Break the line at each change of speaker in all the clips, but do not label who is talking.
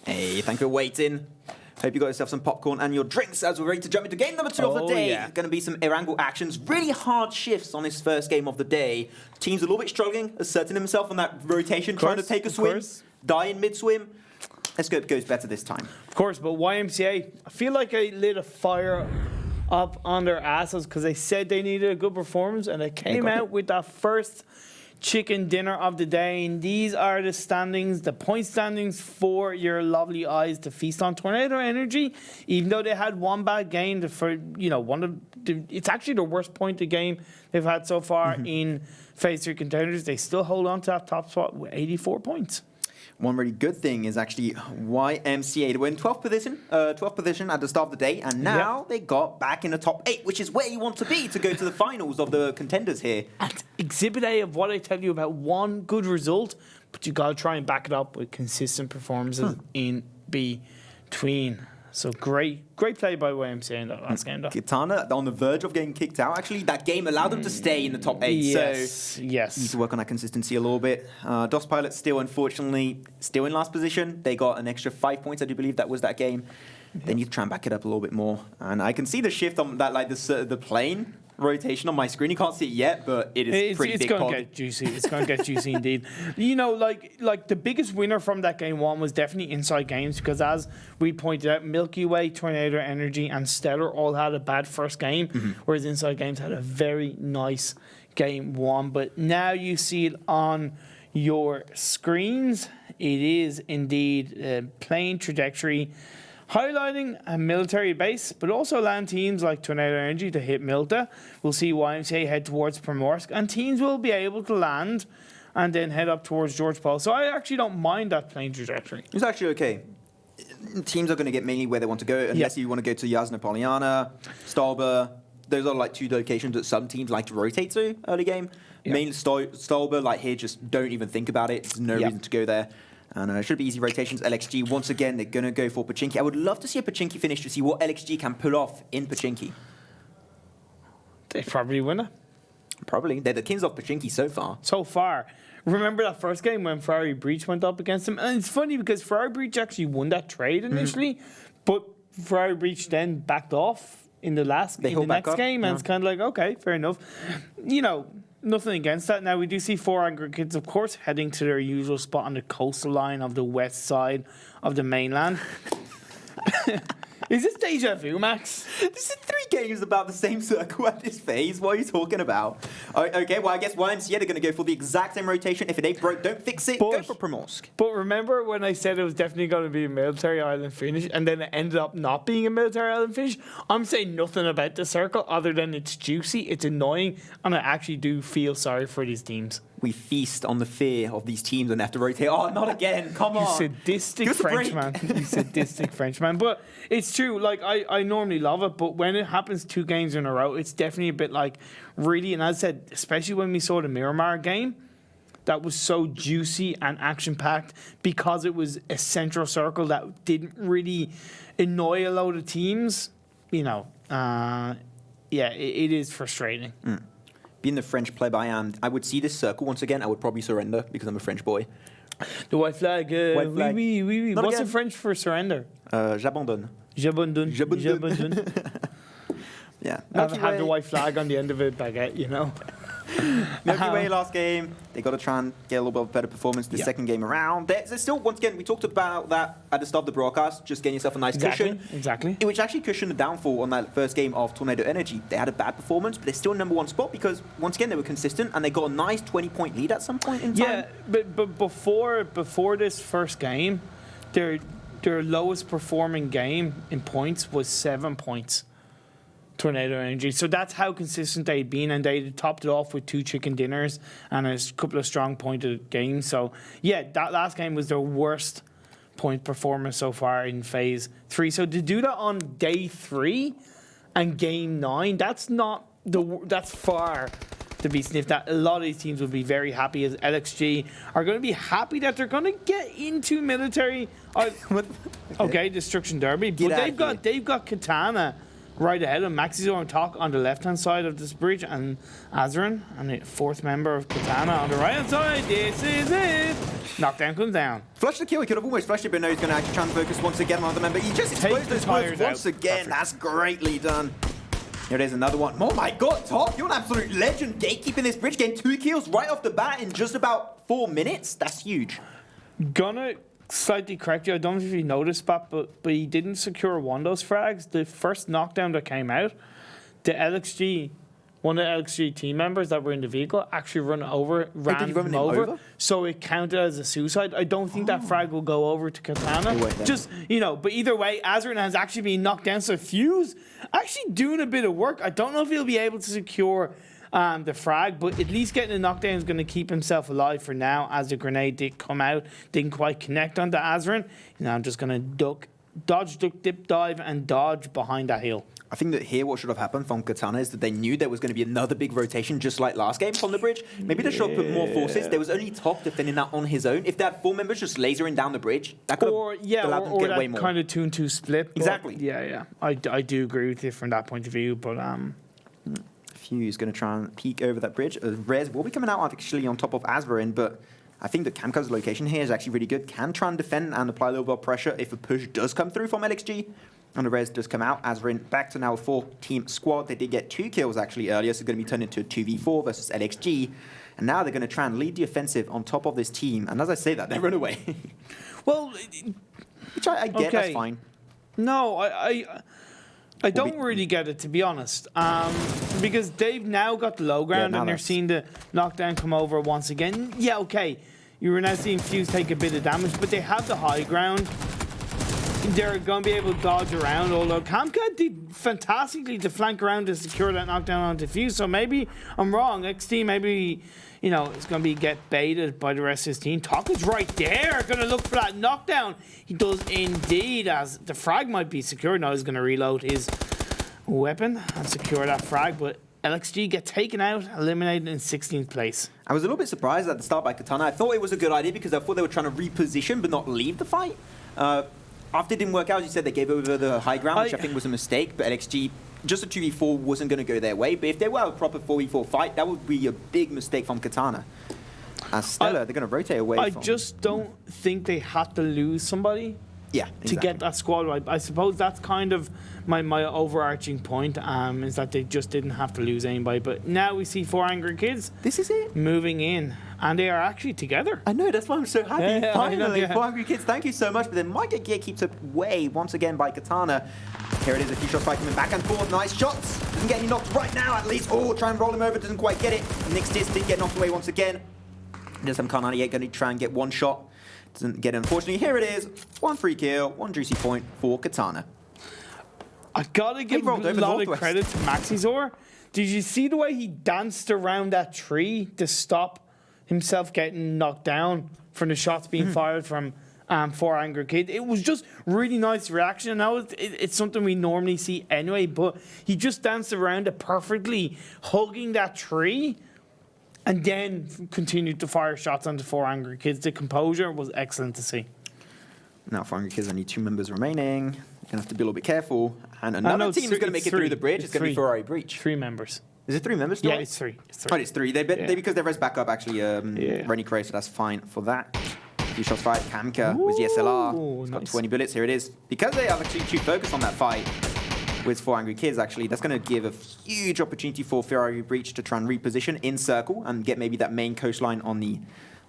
Hey, thank you for waiting. Hope you got yourself some popcorn and your drinks as we're ready to jump into game number 2 of the day.
Yeah.
Going to be some Erangel actions, really hard shifts on his first game of the day. Team's a little bit struggling, asserting himself on that rotation, trying to take a swim, die in mid-swim. Let's go, it goes better this time.
Of course, but YMCA, I feel like I lit a fire up on their asses because they said they needed a good performance and they came out with that first chicken dinner of the day, and these are the standings, the point standings for your lovely eyes to feast on. Tornado Energy, even though they had one bad game, it's actually the worst pointed game they've had so far in Phase 3 Contenders. They still hold on to that top spot with 84 points.
One really good thing is actually YMCA. They were in 12th position at the start of the day, and now they got back in the top 8, which is where you want to be to go to the finals of the contenders here.
And Exhibit A of what I tell you about one good result, but you got to try and back it up with consistent performances in between. So great play by YMCA in that last game, though.
Kitana on the verge of getting kicked out. Actually, that game allowed them to stay in the top 8.
Yes,
so
yes.
Need to work on that consistency a little bit. DOS Pilot still, unfortunately, still in last position. They got an extra 5 points. I do believe that was that game. They need to try and back it up a little bit more. And I can see the shift on that, like the plane rotation on my screen. You can't see it yet, but it is pretty big.
It's going to get juicy. It's going to get juicy indeed. You know, like the biggest winner from that game 1 was definitely InsideGames, because as we pointed out, Milky Way, Tornado Energy, and Stellar all had a bad first game, whereas InsideGames had a very nice game 1. But now you see it on your screens. It is indeed plane trajectory, highlighting a military base, but also allowing teams like Tornado Energy to hit Milta. We'll see YMCA head towards Primorsk, and teams will be able to land and then head up towards George Paul. So I actually don't mind that plane trajectory.
It's actually okay. Teams are going to get mainly where they want to go, unless you want to go to Yasna Poliana, Stalber. Those are like 2 locations that some teams like to rotate to early game. Mainly Stalber, like here, just don't even think about it. There's no reason to go there. And it should be easy rotations. LXG, once again, they're going to go for Pachinki. I would love to see a Pachinki finish to see what LXG can pull off in Pachinki.
They probably win it.
Probably. They're the kings of Pachinki so far.
So far. Remember that first game when Ferrari Breach went up against them? And it's funny because Ferrari Breach actually won that trade initially, but Ferrari Breach then backed off in the next game, and it's kind of like, okay, fair enough. You know, nothing against that. Now, we do see 4 Angry Kids, of course, heading to their usual spot on the coastal line of the west side of the mainland. Is this deja vu, Max?
This is 3 games about the same circle at this phase. What are you talking about? Okay, well, I guess YMCA, they're going to go for the exact same rotation. If it ain't broke, don't fix it. Go for Primorsk.
But remember when I said it was definitely going to be a military island finish, and then it ended up not being a military island finish? I'm saying nothing about the circle other than it's juicy, it's annoying, and I actually do feel sorry for these teams.
We feast on the fear of these teams and have to rotate. Oh, not again. Come on.
You sadistic Frenchman. You sadistic Frenchman. But it's true. Like, I normally love it, but when it happens 2 games in a row, it's definitely a bit like, really, and as I said, especially when we saw the Miramar game, that was so juicy and action-packed because it was a central circle that didn't really annoy a load of teams. You know, it is frustrating.
Being the French pleb I am, I would see this circle once again. I would probably surrender because I'm a French boy.
The white flag.
White flag.
Oui, oui, oui. What's in French for surrender?
J'abandonne.
J'abandonne.
J'abandonne. Yeah.
Have the white flag on the end of a baguette, you know.
Milky Way last game. They got to try and get a little bit of better performance the second game around. There's still, once again, we talked about that at the start of the broadcast, just getting yourself a nice cushion.
Exactly.
Which actually cushioned the downfall on that first game of Tornado Energy. They had a bad performance, but they're still number 1 spot because, once again, they were consistent and they got a nice 20-point lead at some point in time.
Yeah, but before this first game, their lowest performing game in points was 7 points. Tornado Energy. So that's how consistent they'd been, and they topped it off with 2 chicken dinners and a couple of strong pointed games. So yeah, that last game was their worst point performance so far in Phase 3. So to do that on day 3 and game 9, that's far to be sniffed at. A lot of these teams will be very happy, as LXG are going to be happy that they're going to get into military. Okay, Destruction Derby, but they've got Katana right ahead of Maxizor on top on the left-hand side of this bridge, and Azarin, and the fourth member of Katana on the right-hand side. This is it. Knockdown comes down.
Flush the kill. He could have almost flushed it, but no, he's going to actually try and focus once again on the member. He just exposed those smokes once again. Perfect. That's greatly done. Here it is, another one. Oh my god, Top, you're an absolute legend gatekeeping this bridge, getting 2 kills right off the bat in just about 4 minutes. That's huge.
Gonna slightly correct you. I don't know if you noticed that, but he didn't secure one of those frags. The first knockdown that came out, the LXG, one of the LXG team members that were in the vehicle actually ran him over. So it counted as a suicide. I don't think that frag will go over to Katana. Just, but either way, Azarin has actually been knocked down. So Fuse actually doing a bit of work. I don't know if he'll be able to secure the frag, but at least getting a knockdown is going to keep himself alive for now, as the grenade did come out. Didn't quite connect onto Azarin. Now I'm just going to dodge, duck, dip, dive, and dodge behind that hill.
I think that here what should have happened from Katana is that they knew there was going to be another big rotation just like last game from the bridge. Maybe they should have put more forces. There was only Top defending that on his own. If they had 4 members just lasering down the bridge, that could have allowed them to get way more.
Kind of 2-2 split.
Exactly.
Yeah. I do agree with you from that point of view, but
Fuse going to try and peek over that bridge. Rez will be coming out actually on top of Azarin, but I think that Kamka's location here is actually really good. Can try and defend and apply a little bit of pressure if a push does come through from LXG. And the Rez does come out. Azarin back to now a 4-team squad. They did get 2 kills actually earlier, so it's going to be turned into a 2v4 versus LXG. And now they're going to try and lead the offensive on top of this team. And as I say that, they run away.
Well,
which I get, that's fine.
No, I don't really get it, to be honest. Because they've now got the low ground and they're seeing the knockdown come over once again. Yeah, okay. You were now seeing Fuse take a bit of damage, but they have the high ground. They're going to be able to dodge around, although Kamka did fantastically to flank around to secure that knockdown on Fuse. So maybe I'm wrong. XT maybe, it's going to be get baited by the rest of his team. Taka's right there, going to look for that knockdown. He does indeed, as the frag might be secured. Now he's going to reload his weapon and secure that frag, but LXG get taken out, eliminated in 16th place.
I was a little bit surprised at the start by Katana. I thought it was a good idea because I thought they were trying to reposition but not leave the fight. After it didn't work out, as you said, they gave over the high ground, which I think was a mistake. But LXG, just a 2v4 wasn't going to go their way. But if they were a proper 4v4 fight, that would be a big mistake from Katana. As Stella, they're going to rotate away
I just don't think they had to lose somebody to get that squad right. I suppose that's kind of my overarching point, is that they just didn't have to lose anybody. But now we see 4 angry kids.
This is it.
Moving in. And they are actually together.
I know, that's why I'm so happy. Finally,
know,
4 angry kids, thank you so much. But then mjyoh keeps it away once again by Katana. Here it is, a few shots fight coming back and forth. Nice shots. Doesn't get any knocked right now, at least. Oh, try and roll him over, doesn't quite get it. Nixtys did get knocked away once again. There's some Kar98 going to try and get 1 shot. Doesn't get it, unfortunately. Here it is, 1 free kill, 1 juicy point for Katana.
I gotta give a lot of credit to Maxizor. Did you see the way he danced around that tree to stop himself getting knocked down from the shots being fired from 4 angry kids? It was just really nice reaction. Now it's something we normally see anyway, but he just danced around it perfectly, hugging that tree, and then continued to fire shots onto 4 angry kids. The composure was excellent to see.
Now 4 angry kids, only 2 members remaining. You're going to have to be a little bit careful. And another team is going to make it through the bridge. It's going to be Ferrari Breach.
3 members.
Is it 3 members? Still?
Yeah, it's 3.
Oh, it's 3. They because they've res back up, actually, RonnieKray, so that's fine for that. Few shots fight. Kamka with the SLR. He's got 20 bullets. Here it is. Because they have actually too focused on that fight with 4 angry kids, actually, that's going to give a huge opportunity for Ferrari Breach to try and reposition in circle and get maybe that main coastline on the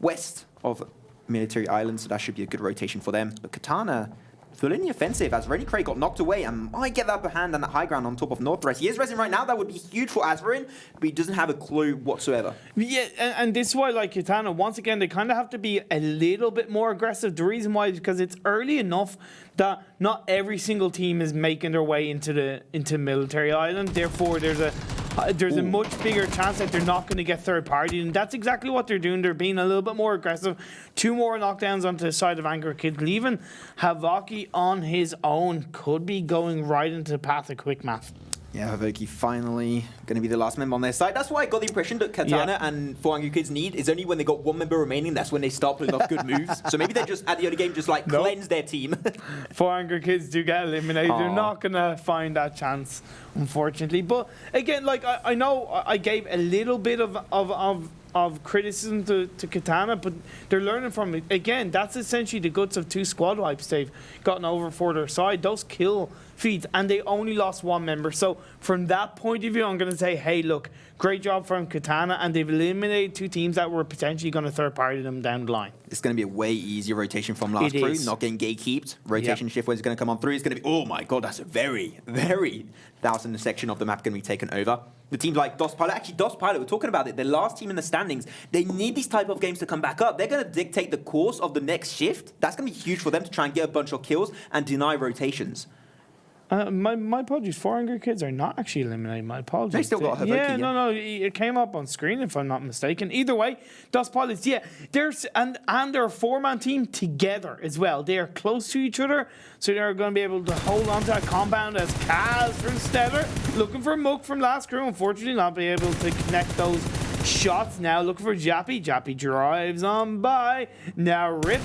west of Military Island, so that should be a good rotation for them. But Katana full in the offensive as RonnieKray got knocked away and might get that upper hand and that high ground on top of Northrest. He is resing right now. That would be huge for Azarin, but he doesn't have a clue whatsoever.
Yeah, and this is why, like Katana, once again, they kind of have to be a little bit more aggressive. The reason why is because it's early enough that not every single team is making their way into Military Island. Therefore, there's a much bigger chance that they're not going to get third party, and that's exactly what they're doing. They're being a little bit more aggressive. 2 more knockdowns onto the side of Angry Kid, leaving Havokki on his own. Could be going right into the path of quick math.
Yeah, Havokki finally going to be the last member on their side. That's why I got the impression that Katana and 400 Kids need is only when they got one member remaining, that's when they start pulling off good moves. So maybe they just, at the early game, just like cleanse their team.
400 Kids do get eliminated. They're not going to find that chance, unfortunately. But again, like I know I gave a little bit of criticism to Katana, but they're learning from it. Again, that's essentially the guts of 2 squad wipes they've gotten over for their side. Those kill feeds, and they only lost 1 member. So from that point of view, I'm going to say, hey, look, great job from Katana, and they've eliminated 2 teams that were potentially going to third-party them down the line.
It's going to be a way easier rotation from last crew, not getting gatekeeped. Rotation shift where it's going to come on through. It's going to be, oh my god, that's a very, very thousand section of the map going to be taken over. The teams like DOS Pilot, actually DOS Pilot, we're talking about it, the last team in the standings, they need these type of games to come back up. They're going to dictate the course of the next shift. That's going to be huge for them to try and get a bunch of kills and deny rotations.
My apologies. 400 Kids are not actually eliminated. My apologies.
They still got Havokki.
Yeah, no. It came up on screen if I'm not mistaken. Either way, DOS Pilots, there's and they're a 4-man team together as well. They are close to each other, so they're going to be able to hold on to that compound as Kaz from Stellar looking for Mook from last crew. Unfortunately, not be able to connect those shots. Now looking for Jappy. Jappy drives on by. Now Rip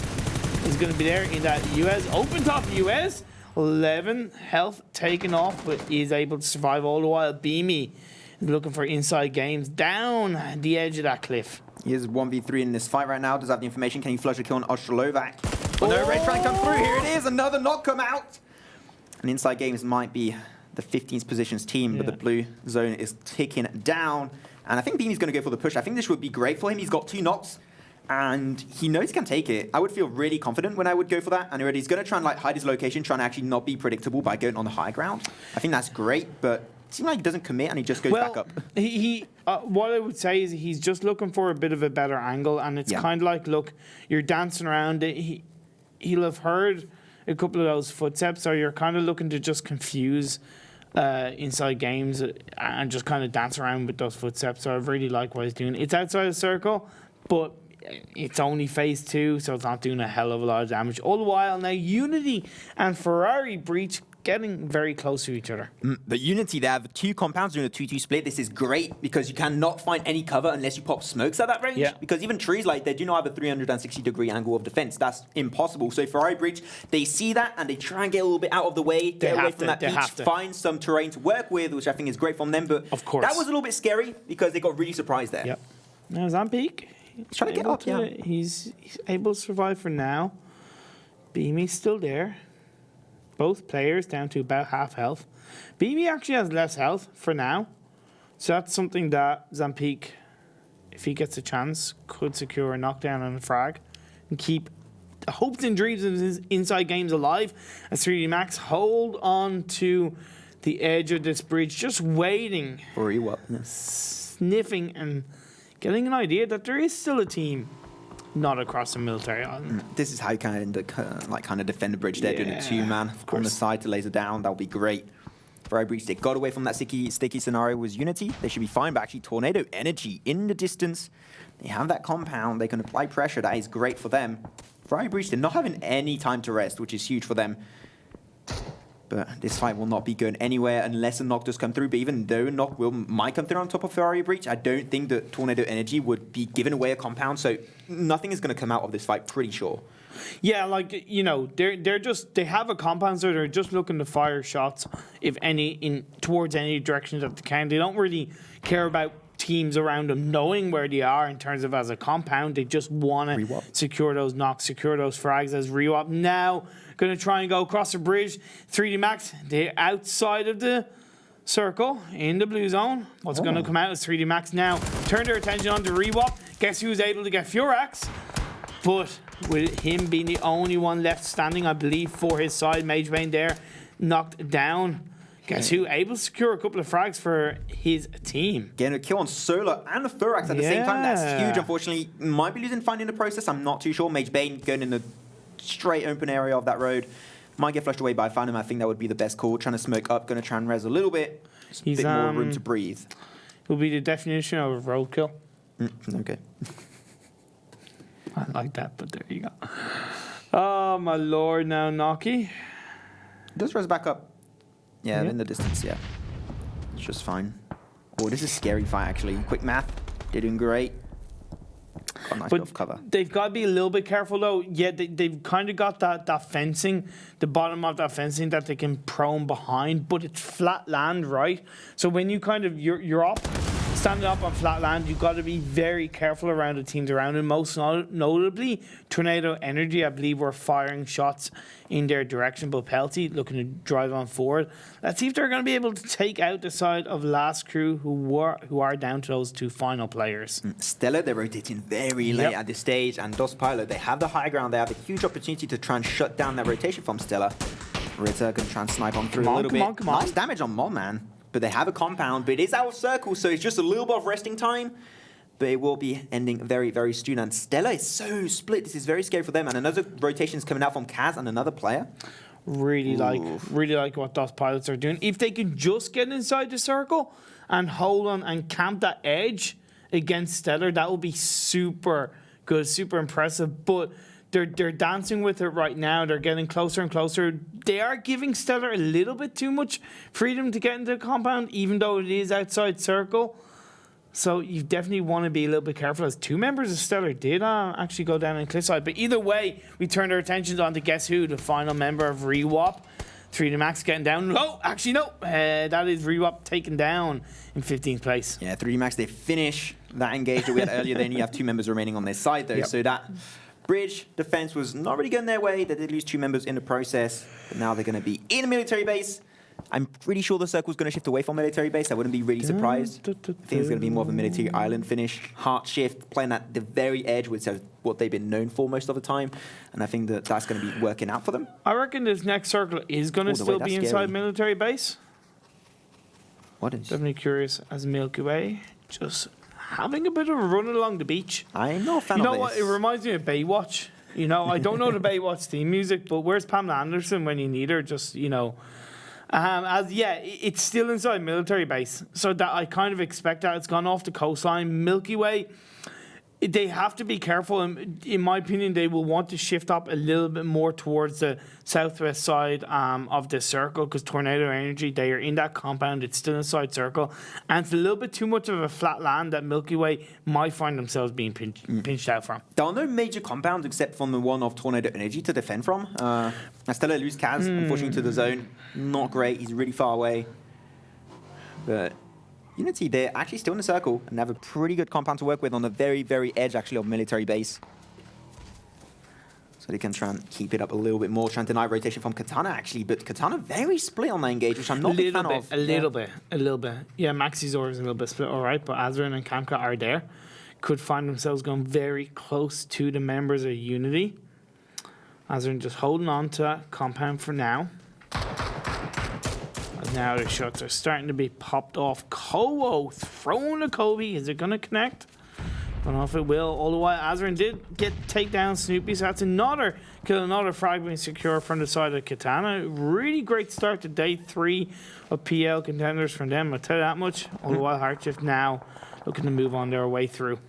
is going to be there in that US open top US. 11 health taken off, but is able to survive all the while. Beamy is looking for InsideGames down the edge of that cliff.
He is 1v3 in this fight right now. Does have the information. Can he flush a kill on Odstrelovac? Oh no, Ray trying to come through. Here it is. Another knock come out. And InsideGames might be the 15th positions team, but the blue zone is ticking down. And I think Beamy's going to go for the push. I think this would be great for him. He's got 2 knocks. And he knows he can take it. I would feel really confident when I would go for that. And already he's going to try and like hide his location, trying to actually not be predictable by going on the high ground. I think that's great, but it seems like he doesn't commit and he just goes back up.
What I would say is he's just looking for a bit of a better angle, and it's kind of like, look, you're dancing around. He'll have heard a couple of those footsteps, or you're kind of looking to just confuse InsideGames and just kind of dance around with those footsteps. So I really like what he's doing. It's outside the circle, but it's only phase 2, so it's not doing a hell of a lot of damage. All the while now, Unity and Ferrari Breach getting very close to each other.
The Unity there, the 2 compounds doing a 2-2 split. This is great because you cannot find any cover unless you pop smokes at that range. Yeah. Because even trees, like, they do not have a 360-degree angle of defense. That's impossible. So Ferrari Breach, they see that and they try and get a little bit out of the way, get away from that beach, find some terrain to work with, which I think is great from them. But
of course,
that was a little bit scary because they got really surprised there.
Yep. Now Zampeek.
He's trying to get up,
He's able to survive for now. Beamy's still there. Both players down to about half health. Beamy actually has less health for now. So that's something that Zampeek, if he gets a chance, could secure a knockdown and a frag and keep the hopes and dreams of his InsideGames alive as 3D Max hold on to the edge of this bridge, just waiting.
For you,
sniffing and getting an idea that there is still a team not across the military island.
This is how you kind of defend the bridge there, doing a 2-man on the side to laser down. That would be great. Ferrari Breach, they got away from that sticky scenario with Unity. They should be fine, but actually Tornado Energy in the distance. They have that compound. They can apply pressure. That is great for them. Ferrari Breach, they're not having any time to rest, which is huge for them. But this fight will not be going anywhere unless a knock does come through. But even though a knock might come through on top of Ferrari Breach, I don't think that Tornado Energy would be giving away a compound. So nothing is going to come out of this fight, pretty sure.
Yeah, like, you know, they have a compound, so they're just looking to fire shots, if any, towards any direction that they can. They don't really care about teams around them knowing where they are in terms of as a compound. They just want to secure those knocks, secure those frags as re-wop. Now, going to try and go across the bridge. 3D Max, they're outside of the circle in the blue zone. What's going to come out is 3D Max now turn their attention on to re-wop. Guess who's able to get Furax? But with him being the only one left standing, I believe, for his side, MageBane there knocked down. Guess who? Able to secure a couple of frags for his team.
Getting a kill on Solar and the Furax at the same time. That's huge, unfortunately. Might be losing fine in the process. I'm not too sure. MageBane going in the straight open area of that road. Might get flushed away by Phantom. I think that would be the best call. Trying to smoke up. Going to try and res a little bit. He's a bit more room to breathe.
Will be the definition of roadkill.
Okay.
I like that, but there you go. Oh, my lord, now Nocky.
Does res back up. Yeah, in the distance, just fine. Oh, this is a scary fight, actually. Quick math. They're doing great. Got a nice bit of cover.
They've got to be a little bit careful, though. Yeah, they've kind of got that fencing, the bottom of that fencing that they can prone behind, but it's flat land, right? So when you kind of, you're up, standing up on flat land, you've got to be very careful around the teams around him. Most notably, Tornado Energy, I believe, were firing shots in their direction, but Pelty looking to drive on forward. Let's see if they're going to be able to take out the side of Last Crew, who are down to those two final players.
Stella, they're rotating very late at this stage, and Dustpilot, they have the high ground. They have a huge opportunity to try and shut down that rotation from Stella. Rita can try and snipe on through a little bit. Nice damage on Mon, man. But they have a compound, but it is out of circle, so it's just a little bit of resting time. But it will be ending very, very soon. And Stella is so split. This is very scary for them. And another rotation is coming out from Kaz and another player.
Really like what those pilots are doing. If they can just get inside the circle and hold on and camp that edge against Stellar, that will be super good, super impressive. But they're dancing with it right now. They're getting closer and closer. They are giving Stellar a little bit too much freedom to get into the compound, even though it is outside circle. So you definitely want to be a little bit careful, as two members of Stellar did actually go down in cliffside. But either way, we turned our attentions on to guess who, the final member of Rewap. 3D Max getting down. Oh, actually, no. That is Rewap taken down in 15th place.
Yeah, 3D Max, they finish that engage that we had earlier. Then you have two members remaining on their side, though. Yep. So that bridge defense was not really going their way. They did lose two members in the process. But now they're going to be in a military base. I'm pretty sure the circle's going to shift away from military base. I wouldn't be really surprised. I think it's going to be more of a military island finish. HeartShift playing at the very edge, which is what they've been known for most of the time. And I think that that's going to be working out for them.
I reckon this next circle is going to still be inside military base.
What is?
Definitely curious as Milky Way. Just having a bit of a run along the beach.
I'm not a fan
of this.
You know
what? It reminds me of Baywatch. You know, I don't know the Baywatch theme music, but where's Pamela Anderson when you need her? Just, you know... it's still inside military base, so that I kind of expect that. It's gone off the coastline. Milky Way, they have to be careful. In my opinion, they will want to shift up a little bit more towards the southwest side of the circle, because Tornado Energy, they are in that compound. It's still inside circle, and it's a little bit too much of a flat land that Milky Way might find themselves being pinched out from.
There are no major compounds except from the one of Tornado Energy to defend from. Stella lose Kaz, unfortunately, to the zone. Not great. He's really far away. But Unity, they're actually still in the circle and have a pretty good compound to work with on the very, very edge, actually, of military base. So they can try and keep it up a little bit more. Trying to deny rotation from Katana, actually. But Katana very split on that engage, which I'm not a big fan of.
A little bit. Yeah, Maxi's Aura is a little bit split, all right. But Azrin and Kamka are there. Could find themselves going very close to the members of Unity. Azrin just holding on to that compound for now. Now the shots are starting to be popped off. Kowo throwing a Kobe. Is it going to connect? Don't know if it will. All the while, Azrin did get take down Snoopy, so that's another kill, another frag being secure from the side of Katana. Really great start to day 3 of PEL Contenders from them, I'll tell you that much. All the while, HeartShift now looking to move on their way through.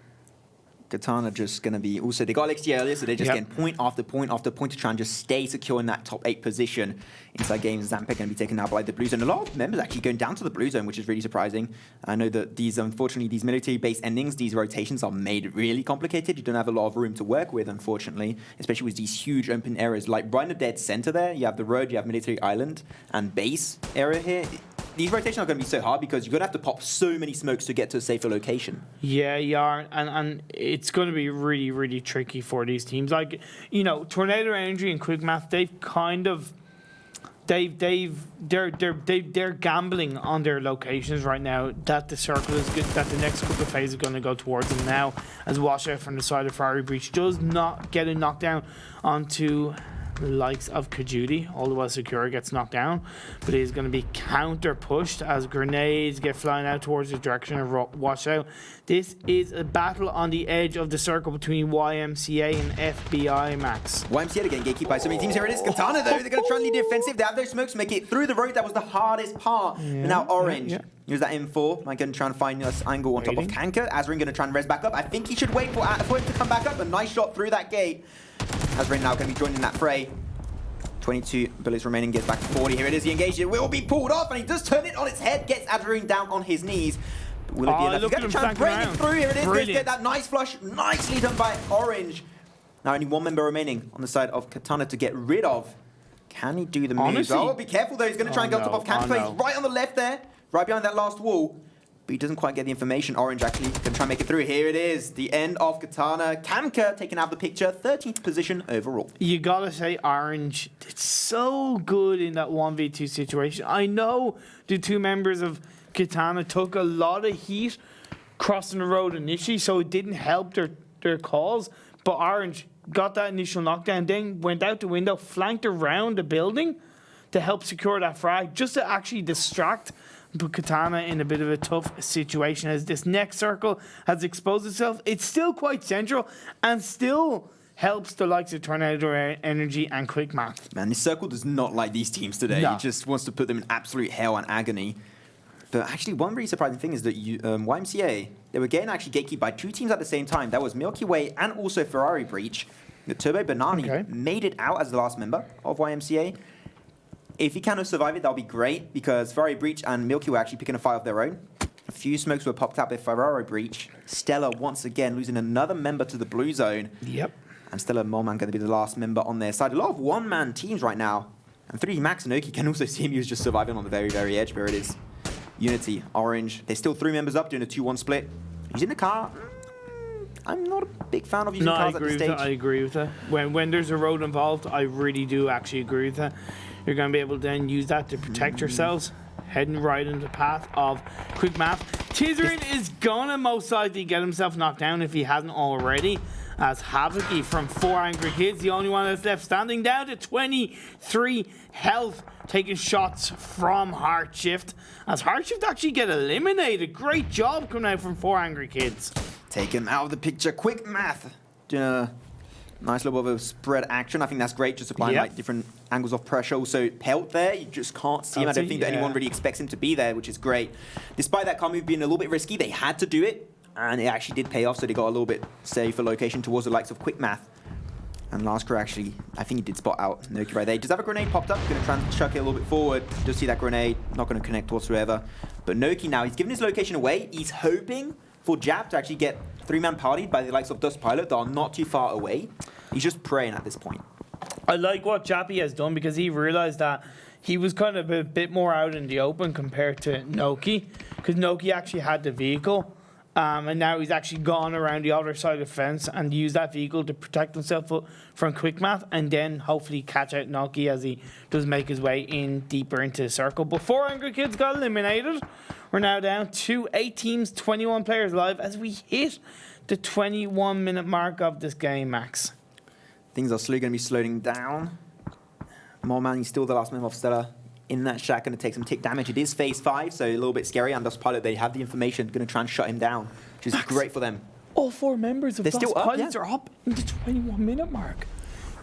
Katana just going to be... Also, they got XG earlier, so they're just getting point after point after point to try and just stay secure in that top 8 position. InsideGames, Zampeek going to be taken out by the blue zone. A lot of members actually going down to the blue zone, which is really surprising. I know that these, unfortunately, these military-based endings, these rotations are made really complicated. You don't have a lot of room to work with, unfortunately, especially with these huge open areas. Like right in the dead center there, you have the road, you have military island, and base area here. These rotations are going to be so hard because you're going to have to pop so many smokes to get to a safer location.
Yeah, you are. And it's going to be really, really tricky for these teams. Like, you know, Tornado Energy and Quick Math, they've kind of... They're gambling on their locations right now, that the circle is good, that the next couple of phases are going to go towards them now, as Washout from the side of Ferrari Breach does not get a knockdown onto the likes of Kajudi, all the while Secure gets knocked down, but he's going to be counter pushed as grenades get flying out towards the direction of Washout. This is a battle on the edge of the circle between YMCA and FBI, Max.
YMCA again, gatekeep by so many teams. Here it is, Katana though, they're going to try and lead the offensive. They have those smokes, make it through the road. That was the hardest part. Yeah, and now Orange. Use that M4. I'm going to try and find this angle on top of Kanka. Azrin going to try and res back up. I think he should wait for him to come back up. A nice shot through that gate. Azrin now going to be joining that fray. 22 bullets remaining, gets back to 40. Here it is, he engaged. It will be pulled off, and he does turn it on its head, gets Adrenaline down on his knees. But will it be enough? He's going to try and break it through. Here it is, going to get that nice flush. Nicely done by Orange. Now only one member remaining on the side of Katana to get rid of. Can he do the moves? Oh, be careful though. He's going to try and go top of Kamka. He's right on the left there, right behind that last wall. But he doesn't quite get the information. Orange actually can try and make it through. Here it is, the end of Katana. Kamka taken out of the picture, 13th position overall.
You gotta say Orange did so good in that 1v2 situation. I know the two members of Katana took a lot of heat crossing the road initially, so it didn't help their cause. But Orange got that initial knockdown, then went out the window, flanked around the building to help secure that frag, just to actually distract and put Katana in a bit of a tough situation as this next circle has exposed itself. It's still quite central and still helps the likes of Tornado Energy and Quick Math.
Man, this circle does not like these teams today.
No.
He just wants to put them in absolute hell and agony. But actually, one really surprising thing is that YMCA, they were getting actually gatekeeped by two teams at the same time. That was Milky Way and also Ferrari Breach. The Turbo Banani made it out as the last member of YMCA. If he can survive it, that'll be great, because Ferrari Breach and Milky Way actually picking a fight of their own. A few smokes were popped out by Ferrari Breach. Stella once again losing another member to the blue zone.
Yep.
And Stella Molman going to be the last member on their side. A lot of one-man teams right now. And 3D Max and oKKo can also see him. He was just surviving on the very, very edge. Where it is. Unity, Orange. There's still 3 members up doing a 2-1 split. He's in the car. I'm not a big fan of using cars at this stage.
I agree with that. When there's a road involved, I really do actually agree with that. You're going to be able to then use that to protect yourselves. Heading right into the path of Quick Math. Tizerin is going to most likely get himself knocked down if he hasn't already. As Havokki from 4 Angry Kids, the only one that's left standing, down to 23 health, taking shots from HeartShift. As HeartShift actually get eliminated. Great job coming out from 4 Angry Kids.
Take him out of the picture. Quick Math. Nice little bit of spread action. I think that's great, just applying like different angles of pressure. Also, Pelt there, you just can't see him. I don't think that anyone really expects him to be there, which is great. Despite that car move being a little bit risky, they had to do it. And it actually did pay off, so they got a little bit safer location towards the likes of Quick Math. And LastCray actually, I think he did spot out Noki right there. He does have a grenade popped up, going to try and chuck it a little bit forward. Just see that grenade, not going to connect whatsoever. But Noki now, he's given his location away. He's hoping for Jap to actually get 3-man partied by the likes of Dust Pilot that are not too far away. He's just praying at this point.
I like what Jappy has done, because he realized that he was kind of a bit more out in the open compared to Noki, because Noki actually had the vehicle. And now he's actually gone around the other side of the fence and used that vehicle to protect himself from Quick Math, and then hopefully catch out Noki as he does make his way in deeper into the circle. But 4 Angry Kids got eliminated. We're now down to 8 teams, 21 players live as we hit the 21-minute mark of this game, Max.
Things are slowly going to be slowing down. Moreman, he's still the last member of Stella in that shack, going to take some tick damage. It is phase 5, so a little bit scary. And Dust Pilot, they have the information, going to try and shut him down, which is great for them.
All 4 members of Dust Pilots are up in the 21-minute mark.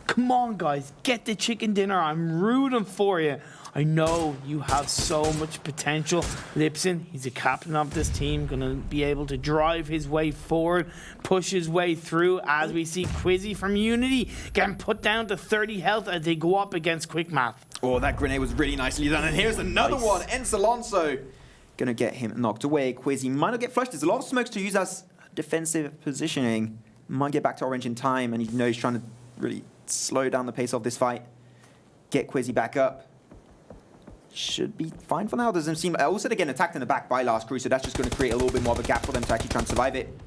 Come on, guys, get the chicken dinner. I'm rooting for you. I know you have so much potential. Lipsin, he's a captain of this team, going to be able to drive his way forward, push his way through, as we see Quizzy from Unity getting put down to 30 health as they go up against Quick Math.
Oh, that grenade was really nicely done. And here's another one. Enz Alonso going to get him knocked away. Quizzy might not get flushed. There's a lot of smokes to use as defensive positioning. Might get back to Orange in time, and you know he's trying to really slow down the pace of this fight. Get Quizzy back up. Should be fine for now. Doesn't seem. Also, they're getting attacked in the back by LastCray, so that's just going to create a little bit more of a gap for them to actually try and survive it.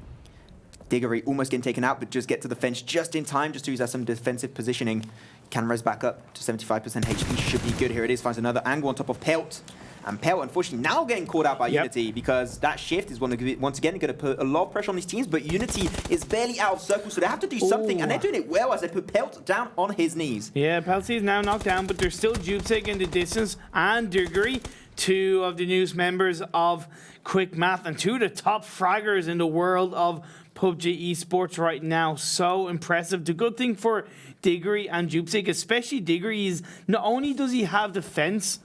Diggory almost getting taken out, but just get to the fence just in time, just to use as some defensive positioning. Can res back up to 75% HP. Should be good. Here it is. Finds another angle on top of Pelt. And Pelt, unfortunately, now getting caught out by Unity, because that shift is once again going to put a lot of pressure on these teams, but Unity is barely out of circle, so they have to do something, and they're doing it well as they put Pelt down on his knees. Yeah,
Pelty is now knocked down, but there's still Jupsig in the distance, and Diggory, 2 of the newest members of Quick Math, and 2 of the top fraggers in the world of PUBG Esports right now. So impressive. The good thing for Diggory and Jupsig, especially Diggory, is not only does he have the fence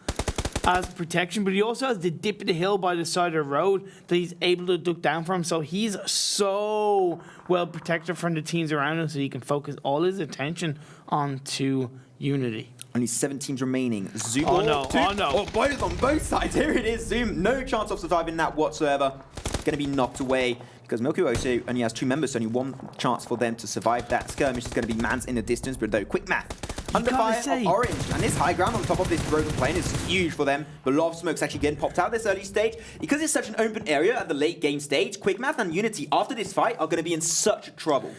as protection, but he also has the dip of the hill by the side of the road that he's able to duck down from. So he's so well protected from the teams around him, so he can focus all his attention onto Unity.
Only 7 teams remaining. Zoom.
Oh, no. Oh, no.
Oh, both on both sides. Here it is. Zoom. No chance of surviving that whatsoever. Going to be knocked away because mjyoh also only has 2 members, so only 1 chance for them to survive that skirmish. Is going to be mans in the distance, but though, quick math. Under fire of Orange, and this high ground on top of this broken plane is huge for them. But a lot of smoke's actually getting popped out this early stage. Because it's such an open area at the late game stage, Quick Math and Unity after this fight are going to be in such trouble.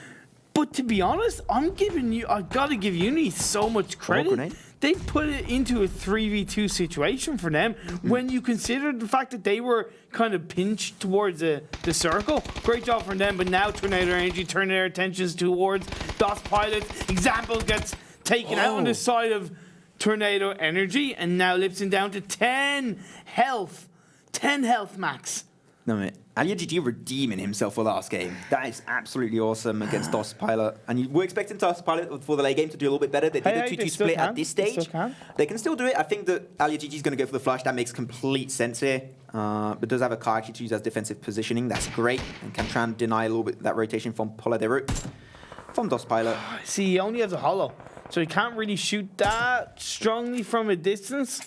But to be honest, I've got to give Unity so much credit. They put it into a 3v2 situation for them when you consider the fact that they were kind of pinched towards the circle. Great job from them, but now Tornado Energy turning their attentions towards Pilot. Example gets taken out on the side of Tornado Energy, and now Lipsin down to 10 health. 10 health max.
No, mate. InsideGames redeeming himself for last game. That is absolutely awesome against Pilot. And you were expecting Pilot for the late game to do a little bit better. They did a 2-2 split at this stage. They can still do it. I think that InsideGames is going to go for the flush. That makes complete sense here. But does have a car actually to use as defensive positioning. That's great. And can try and deny a little bit that rotation from POLLADERUC. From Pilot.
See, he only has a hollow. So he can't really shoot that strongly from a distance.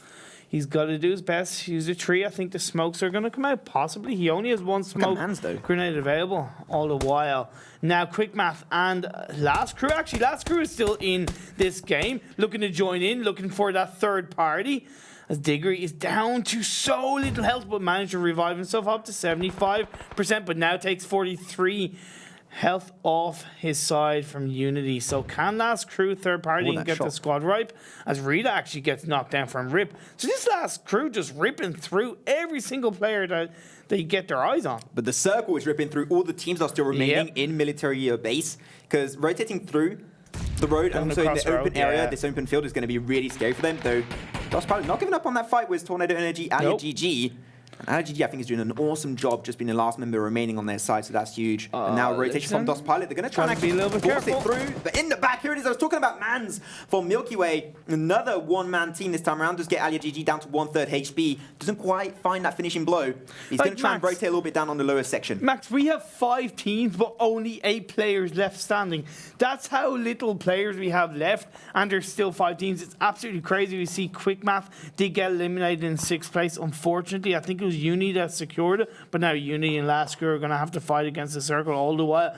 He's got to do his best. Use a tree. I think the smokes are going to come out. Possibly. He only has 1 smoke grenade available all the while. Now, Quick Math and Last Crew. Actually, Last Crew is still in this game. Looking to join in. Looking for that third party. As Diggory is down to so little health, but managed to revive himself up to 75%. But now takes 43 health off his side from Unity. So can Last Crew third party and get the squad ripe as Rita actually gets knocked down from Rip. So this Last Crew just ripping through every single player that they get their eyes on.
But the circle is ripping through all the teams that are still remaining in military base, because rotating through the road and also in the open area, this open field is going to be really scary for them. Though probably not giving up on that fight with Tornado Energy, InsideGames. And InsideGames, I think, is doing an awesome job just being the last member remaining on their side, so that's huge. And now rotation from Pilot. They're going to try and actually force it through. But in the back, here it is. I was talking about mans for MjyoH. Another one-man team this time around. Just get InsideGames down to 1/3 HP. Doesn't quite find that finishing blow. He's going to try and rotate a little bit down on the lower section.
Max, we have 5 teams, but only 8 players left standing. That's how little players we have left, and there's still 5 teams. It's absolutely crazy. We see Quick Math did get eliminated in 6th place. Unfortunately, I think it was Uni that secured it, but now Uni and Last Crew are going to have to fight against the circle all the while.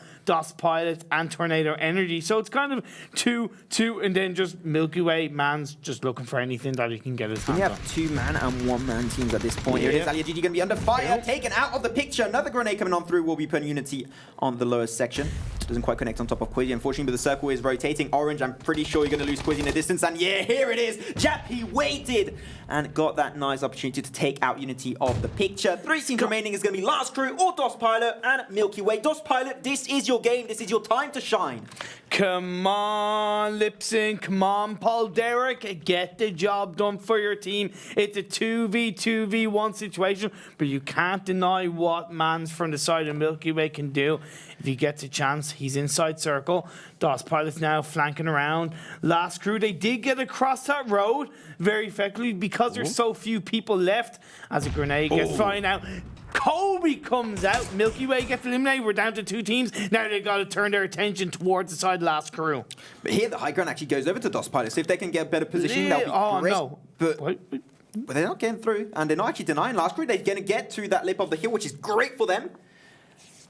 Pilot and Tornado Energy. So it's kind of 2-2, and then just MjyoH, man's just looking for anything that he can get his hands on.
We have 2-man and 1-man teams at this point. Here it is. InsideGames going to be under fire, taken out of the picture. Another grenade coming on through will be putting Unity on the lower section. Doesn't quite connect on top of Quizzy, unfortunately, but the circle is rotating. Orange, I'm pretty sure you're going to lose Quizzy in the distance. And yeah, here it is. Jap, he waited and got that nice opportunity to take out Unity of the picture. 3 teams remaining is going to be Last Crew, or Pilot and MjyoH. Pilot, this is your game. This is your time to shine.
Come on, Lipsin. Come on, POLLADERUC. Get the job done for your team. It's a 2v1 situation, but you can't deny what mans from the side of MjyoH can do. If he gets a chance, he's inside circle. Pilot's now flanking around. Last Crew, they did get across that road very effectively because there's so few people left as a grenade gets flying out. Kobe comes out. MjyoH gets eliminated. We're down to 2 teams. Now they've got to turn their attention towards the side of Last Crew.
But here the high ground actually goes over to Pilot. So if they can get a better position, that'll be great.
No.
But they're not getting through. And they're not actually denying Last Crew. They're going to get to that lip of the hill, which is great for them.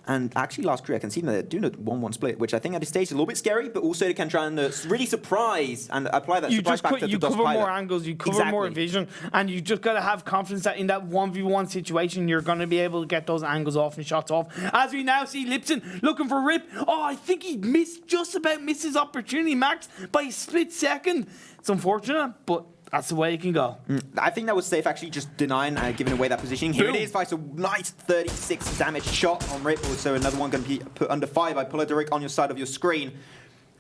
And actually, Last Crew, I can see they're doing a 1-1 split, which I think at this stage is a little bit scary, but also they can try and really surprise and apply that surprise factor to
You cover more angles, you cover more vision, and you just got to have confidence that in that 1v1 situation, you're going to be able to get those angles off and shots off. As we now see Lipsin looking for Rip. Oh, I think he just about missed his opportunity, Max, by a split second. It's unfortunate, but that's the way it can go.
I think that was safe, actually, just denying, giving away that positioning. Here it is, fights a nice 36 damage shot on Rip. Also, another one going to be put under fire by POLLADERUC on your side of your screen.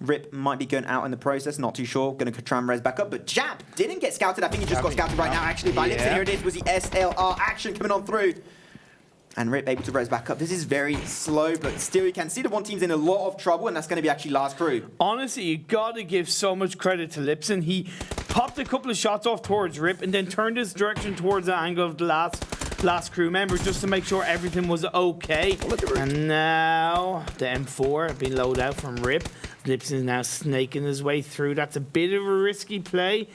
Rip might be going out in the process, not too sure. Going to try and res back up, but Jap didn't get scouted. I think he just got scouted right now, actually, by Lipsin. Here it is, was the SLR action coming on through. And Rip able to res back up. This is very slow, but still you can see the 1 team's in a lot of trouble, and that's going to be actually Last Crew.
Honestly, you got to give so much credit to Lipsin. He popped a couple of shots off towards Rip and then turned his direction towards the angle of the last crew member just to make sure everything was okay. And now the M4 have been loaded out from Rip. Lipsin is now snaking his way through. That's a bit of a risky play,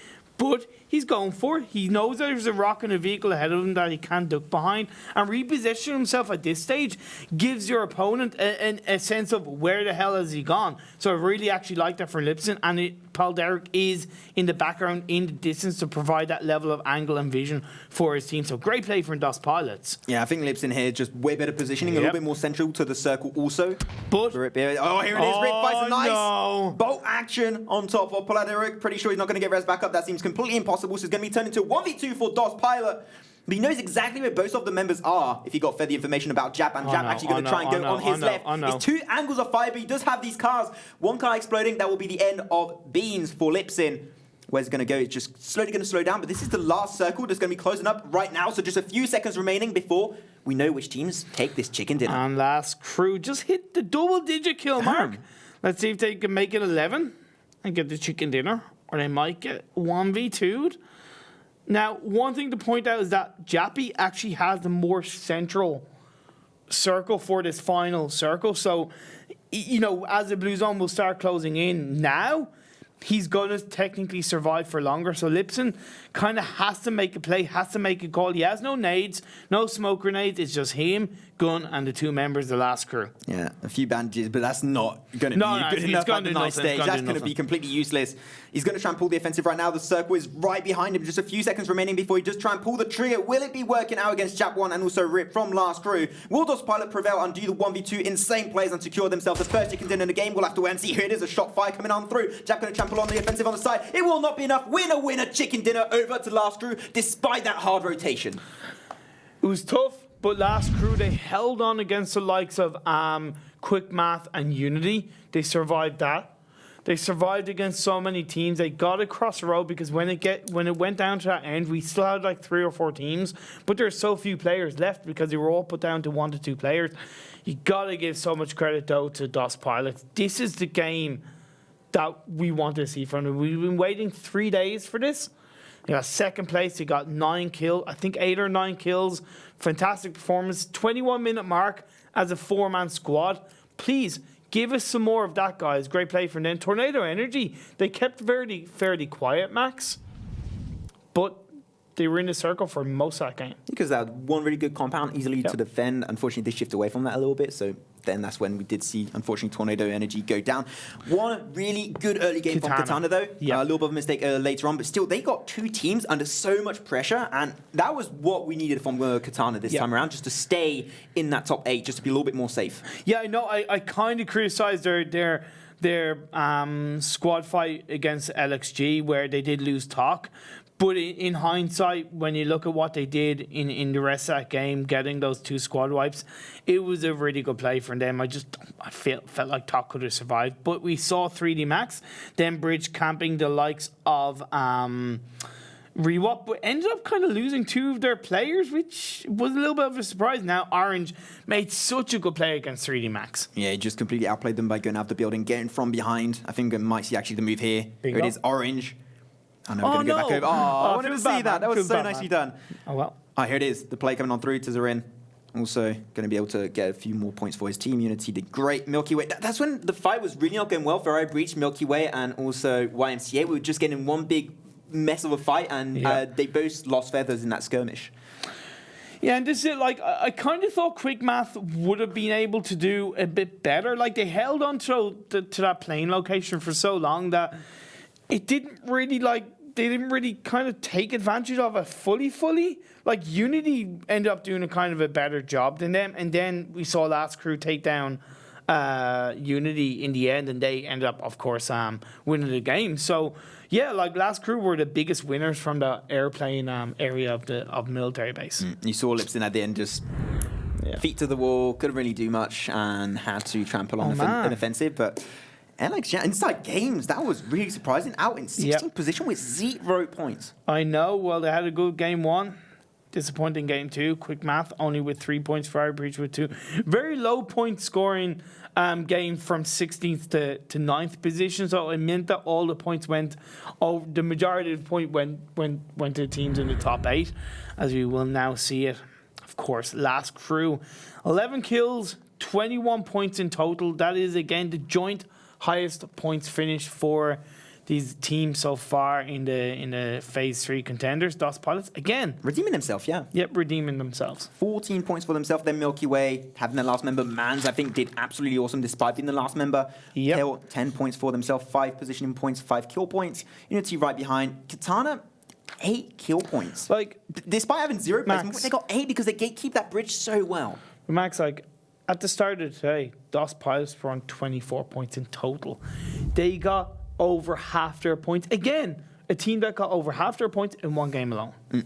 But he's going for it. He knows that there's a rock and a vehicle ahead of him that he can't duck behind. And repositioning himself at this stage gives your opponent a sense of where the hell has he gone. So I really actually like that for Lipsin. And POLLADERUC is in the background, in the distance, to provide that level of angle and vision for his team. So great play from DOS Pilots.
Yeah, I think Lipsin here just way better positioning, a little bit more central to the circle also.
But
here it is. Rip fights a nice
no.
bolt action on top of POLLADERUC. Pretty sure he's not going to get res back up. That seems completely impossible. So it's going to be turned into a 1v2 for DOS Pilot. But he knows exactly where both of the members are if he got fed the information about Jap, and Jap actually going to try and go on his left. It's two angles of fire, but he does have these cars. One car exploding, that will be the end of Beans for Lipsin. Where's it going to go? It's just slowly going to slow down, but this is the last circle that's going to be closing up right now, so just a few seconds remaining before we know which teams take this chicken dinner.
And last crew just hit the double-digit kill mark. Let's see if they can make it 11 and get the chicken dinner, or they might get 1v2'd. Now, one thing to point out is that Jappy actually has the more central circle for this final circle. So, you know, as the blue zone will start closing in now, he's going to technically survive for longer. So Lipsin kind of has to make a play, has to make a call. He has no nades, no smoke grenades. It's just him, Gun, and the two members of the last crew.
Yeah, a few bandages, but that's not going to be good enough at the night stage. That's going to be completely useless. He's going to try and pull the offensive right now. The circle is right behind him. Just a few seconds remaining before he does try and pull the trigger. Will it be working out against Jap 1 and also Rip from last crew? Will DOS Pilot prevail and do the 1v2 insane plays and secure themselves the first chicken dinner in the game? We'll have to wait and see. Here it is, a shot fire coming on through. Jap going to trample on the offensive on the side. It will not be enough. Winner, chicken dinner over to last crew, despite that hard rotation.
It was tough, but last crew, they held on against the likes of Quick Math and Unity. They survived that. They survived against so many teams. They got across the road because when it went down to that end, we still had like 3 or 4 teams, but there's so few players left because they were all put down to 1 to 2 players. You gotta give so much credit though to DOS Pilots. This is the game that we want to see from them. We've been waiting 3 days for this. They got second place. They got 9 kills. I think 8 or 9 kills. Fantastic performance. 21-minute mark as a 4-man squad. Please give us some more of that, guys. Great play from them. Tornado Energy. They kept fairly quiet, Max. But they were in the circle for most of that game.
Because they had one really good compound easily to defend. Unfortunately, they shift away from that a little bit. So then that's when we did see, unfortunately, Tornado Energy go down. One really good early game from Katana, though. A little bit of a mistake later on. But still, they got 2 teams under so much pressure. And that was what we needed from Katana this time around, just to stay in that top 8, just to be a little bit more safe.
Yeah, I know. I kind of criticized their squad fight against LXG, where they did lose talk. But in hindsight, when you look at what they did in the rest of that game, getting those 2 squad wipes, it was a really good play from them. I felt like Talk could have survived. But we saw 3D Max, then bridge camping the likes of Rewap, but ended up kind of losing 2 of their players, which was a little bit of a surprise. Now, Orange made such a good play against 3D Max. Yeah,
he just completely outplayed them by going out the building, getting from behind. I think we might see actually the move here. Here it is, Orange. I know we're going to go back over. I wanted to see that. That was so nicely done.
Oh, well.
Here it is. The play coming on through to Zarin. Also going to be able to get a few more points for his team. Unity did great. Milky Way. That's when the fight was really not going well. Ferrari breached Milky Way and also YMCA. We were just getting one big mess of a fight, and they both lost feathers in that skirmish.
Yeah, and this is like, I kind of thought Quick Math would have been able to do a bit better. Like, they held on to that plane location for so long that it didn't really they didn't really kind of take advantage of it fully. Like, Unity ended up doing a kind of a better job than them, and then we saw last crew take down Unity in the end, and they ended up, of course, winning the game. So yeah, like, last crew were the biggest winners from the airplane area of military base.
You saw Lipsin at the end just feet to the wall, couldn't really do much, and had to trample on an offensive, but Alex, InsideGames, that was really surprising. Out in 16th position with 0 points.
I know. Well, they had a good game 1. Disappointing game 2. Quick Math only with 3 points. Ferrari breach with 2. Very low point scoring game from 16th to 9th position. So it meant that all the points went. The majority of the point went to teams in the top 8, as we will now see it. Of course, last crew, 11 kills, 21 points in total. That is again the joint highest points finish for these teams so far in the phase 3 contenders, DOS Pilots, again.
Redeeming himself, yeah.
Yep, redeeming themselves.
14 points for themselves. Then Milky Way having their last member. Mans, I think, did absolutely awesome despite being the last member.
Yep.
PEL, 10 points for themselves, 5 positioning points, 5 kill points. Unity right behind. Katana, 8 kill points.
Like,
despite having 0
Max.
placement, they got 8 because they gatekeep that bridge so well.
Max, like, at the start of today, DOS Pilots were on 24 points in total. They got over half their points. Again, a team that got over half their points in one game alone.
They've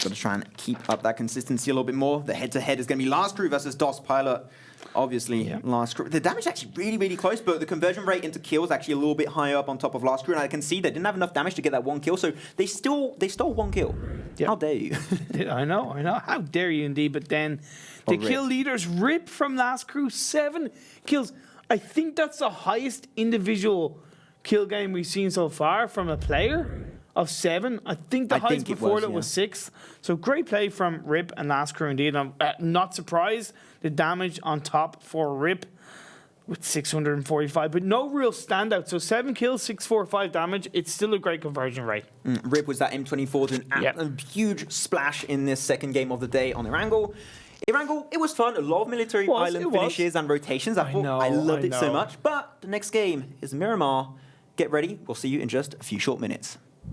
got to try and keep up that consistency a little bit more. The head-to-head is going to be Last Crew versus DOS Pilot. Obviously, Last Crew. The damage is actually really, really close, but the conversion rate into kills is actually a little bit higher up on top of Last Crew, and I can see they didn't have enough damage to get that 1 kill, so they stole 1 kill. Yep. How dare you?
I know. How dare you indeed, but then the kill leaders rip from Last Crew, 7 kills. I think that's the highest individual kill game we've seen so far from a player of 7. I think the highest before that was 6. So great play from Rip and Last Crew indeed. I'm not surprised the damage on top for Rip with 645, but no real standout. So 7 kills, 645 damage. It's still a great conversion rate.
Rip was that M24 doing a huge splash in this second game of the day on Erangel. Erangel, it was fun. A lot of military island finishes and rotations. I loved it so much. But the next game is Miramar. Get ready. We'll see you in just a few short minutes.